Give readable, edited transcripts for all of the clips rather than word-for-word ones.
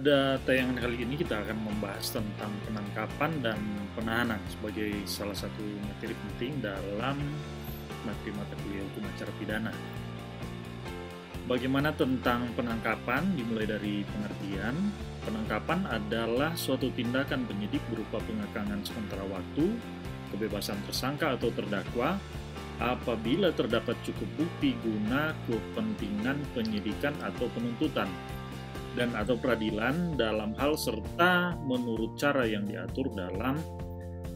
Pada tayangan kali ini kita akan membahas tentang penangkapan dan penahanan sebagai salah satu materi penting dalam materi-mata kuliah hukum acara pidana. Bagaimana tentang penangkapan? Dimulai dari pengertian. Penangkapan adalah suatu tindakan penyidik berupa pengekangan sementara waktu, kebebasan tersangka atau terdakwa apabila terdapat cukup bukti guna kepentingan penyidikan atau penuntutan dan atau peradilan dalam hal serta menurut cara yang diatur dalam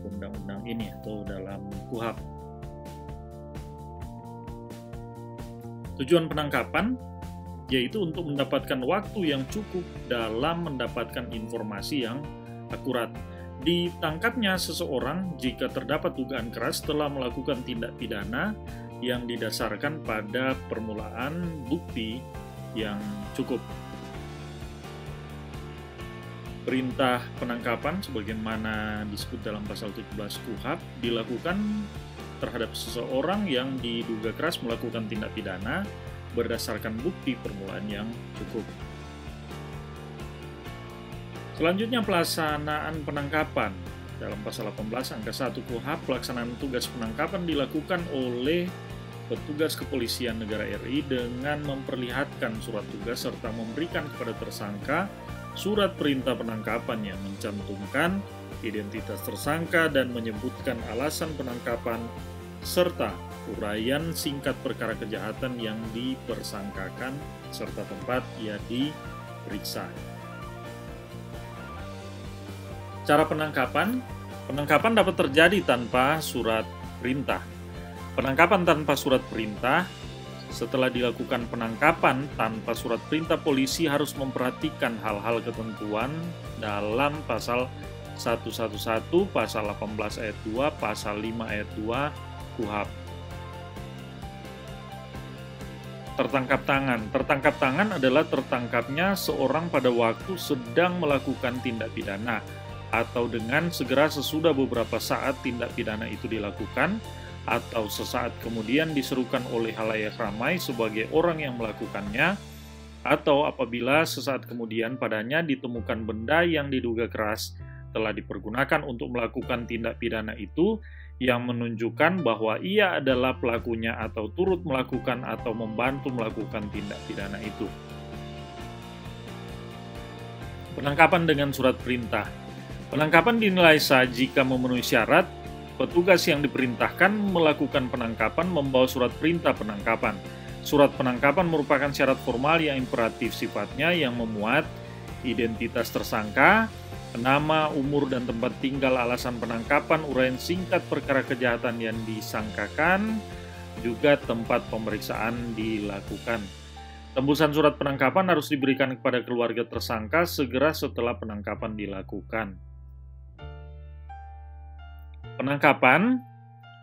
undang-undang ini atau dalam KUHP. Tujuan penangkapan yaitu untuk mendapatkan waktu yang cukup dalam mendapatkan informasi yang akurat. Ditangkapnya seseorang jika terdapat dugaan keras telah melakukan tindak pidana yang didasarkan pada permulaan bukti yang cukup. Perintah penangkapan sebagaimana disebut dalam pasal 17 KUHP dilakukan terhadap seseorang yang diduga keras melakukan tindak pidana berdasarkan bukti permulaan yang cukup. Selanjutnya pelaksanaan penangkapan. Dalam pasal 18 angka 1 KUHP, pelaksanaan tugas penangkapan dilakukan oleh petugas kepolisian negara RI dengan memperlihatkan surat tugas serta memberikan kepada tersangka surat perintah penangkapan yang mencantumkan identitas tersangka dan menyebutkan alasan penangkapan serta uraian singkat perkara kejahatan yang dipersangkakan serta tempat ia diperiksa. Cara penangkapan dapat terjadi tanpa surat perintah. Penangkapan tanpa surat perintah. Setelah dilakukan penangkapan tanpa surat perintah, polisi harus memperhatikan hal-hal ketentuan dalam pasal 111, pasal 18 ayat 2, pasal 5 ayat 2 KUHP. Tertangkap tangan. Tertangkap tangan adalah tertangkapnya seorang pada waktu sedang melakukan tindak pidana atau dengan segera sesudah beberapa saat tindak pidana itu dilakukan atau sesaat kemudian diserukan oleh halayak ramai sebagai orang yang melakukannya, atau apabila sesaat kemudian padanya ditemukan benda yang diduga keras telah dipergunakan untuk melakukan tindak pidana itu yang menunjukkan bahwa ia adalah pelakunya atau turut melakukan atau membantu melakukan tindak pidana itu. Penangkapan dengan surat perintah. Penangkapan dinilai sah jika memenuhi syarat. Petugas yang diperintahkan melakukan penangkapan membawa surat perintah penangkapan. Surat penangkapan merupakan syarat formal yang imperatif sifatnya yang memuat identitas tersangka, nama, umur, dan tempat tinggal, alasan penangkapan, uraian singkat perkara kejahatan yang disangkakan, juga tempat pemeriksaan dilakukan. Tembusan surat penangkapan harus diberikan kepada keluarga tersangka segera setelah penangkapan dilakukan. Penangkapan,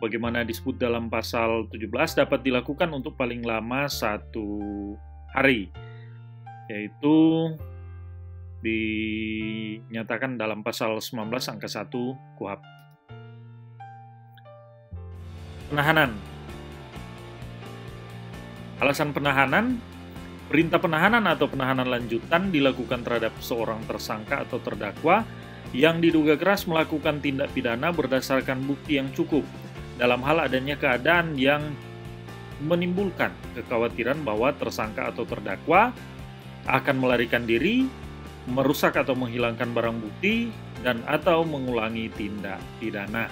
bagaimana disebut dalam pasal 17, dapat dilakukan untuk paling lama 1 hari, yaitu dinyatakan dalam pasal 19 angka 1 KUHP. Penahanan. Alasan penahanan. Perintah penahanan atau penahanan lanjutan dilakukan terhadap seorang tersangka atau terdakwa yang diduga keras melakukan tindak pidana berdasarkan bukti yang cukup dalam hal adanya keadaan yang menimbulkan kekhawatiran bahwa tersangka atau terdakwa akan melarikan diri, merusak atau menghilangkan barang bukti, dan atau mengulangi tindak pidana.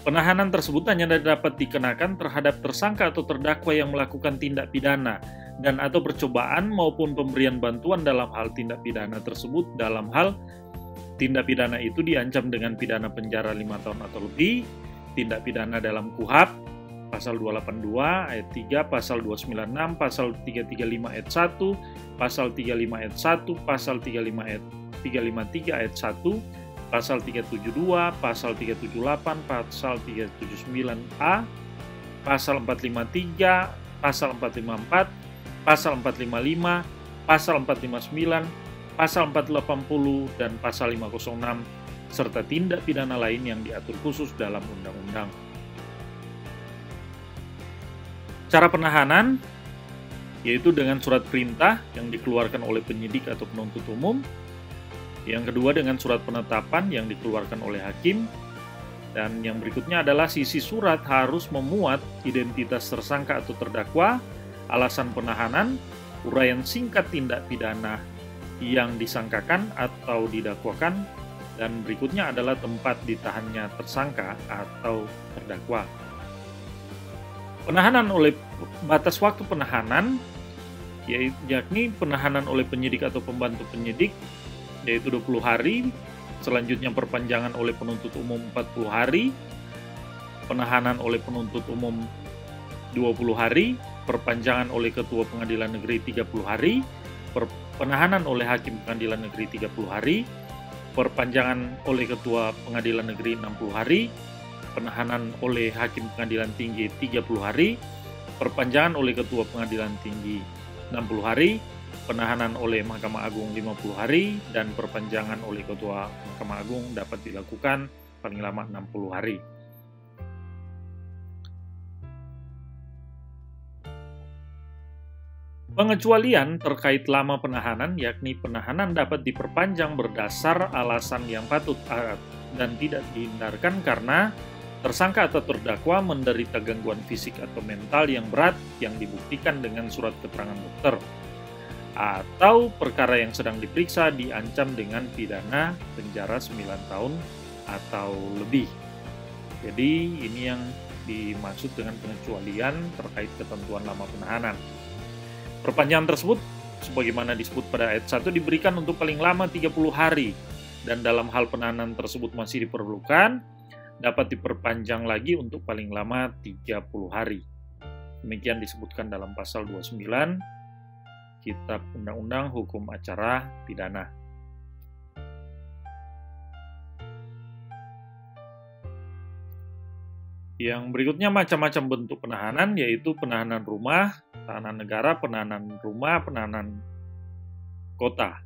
Penahanan tersebut hanya dapat dikenakan terhadap tersangka atau terdakwa yang melakukan tindak pidana dan atau percobaan maupun pemberian bantuan dalam hal tindak pidana tersebut. Dalam hal tindak pidana itu diancam dengan pidana penjara 5 tahun atau lebih. Tindak pidana dalam KUHP pasal 282 ayat 3, pasal 296, pasal 335 ayat 1, pasal 35 ayat 1, pasal 353 ayat 1, pasal 372, pasal 378, pasal 379A, pasal 453, pasal 454, pasal 455, pasal 459, pasal 480, dan pasal 506, serta tindak pidana lain yang diatur khusus dalam undang-undang. Cara penahanan. yaitu dengan surat perintah yang dikeluarkan oleh penyidik atau penuntut umum. Yang kedua dengan surat penetapan yang dikeluarkan oleh hakim. Dan yang berikutnya adalah sisi surat harus memuat identitas tersangka atau terdakwa, alasan penahanan, uraian singkat tindak pidana yang disangkakan atau didakwakan, dan berikutnya adalah tempat ditahannya tersangka atau terdakwa. Penahanan oleh batas waktu penahanan, yakni penahanan oleh penyidik atau pembantu penyidik, yaitu 20 hari, selanjutnya perpanjangan oleh penuntut umum 40 hari, penahanan oleh penuntut umum 20 hari, perpanjangan oleh Ketua Pengadilan Negeri 30 hari, penahanan oleh Hakim Pengadilan Negeri 30 hari, perpanjangan oleh Ketua Pengadilan Negeri 60 hari, penahanan oleh Hakim Pengadilan Tinggi 30 hari, perpanjangan oleh Ketua Pengadilan Tinggi 60 hari, penahanan oleh Mahkamah Agung 50 hari, dan perpanjangan oleh Ketua Mahkamah Agung dapat dilakukan paling lama 60 hari. Pengecualian terkait lama penahanan, yakni penahanan dapat diperpanjang berdasar alasan yang patut dan tidak dihindarkan karena tersangka atau terdakwa menderita gangguan fisik atau mental yang berat yang dibuktikan dengan surat keterangan dokter, atau perkara yang sedang diperiksa diancam dengan pidana penjara 9 tahun atau lebih. Jadi ini yang dimaksud dengan pengecualian terkait ketentuan lama penahanan. Perpanjangan tersebut, sebagaimana disebut pada ayat 1, diberikan untuk paling lama 30 hari, dan dalam hal penahanan tersebut masih diperlukan, dapat diperpanjang lagi untuk paling lama 30 hari. Demikian disebutkan dalam pasal 29 Kitab Undang-Undang Hukum Acara Pidana. Yang berikutnya macam-macam bentuk penahanan, yaitu penahanan rumah, tahanan negara, penahanan rumah, penahanan kota.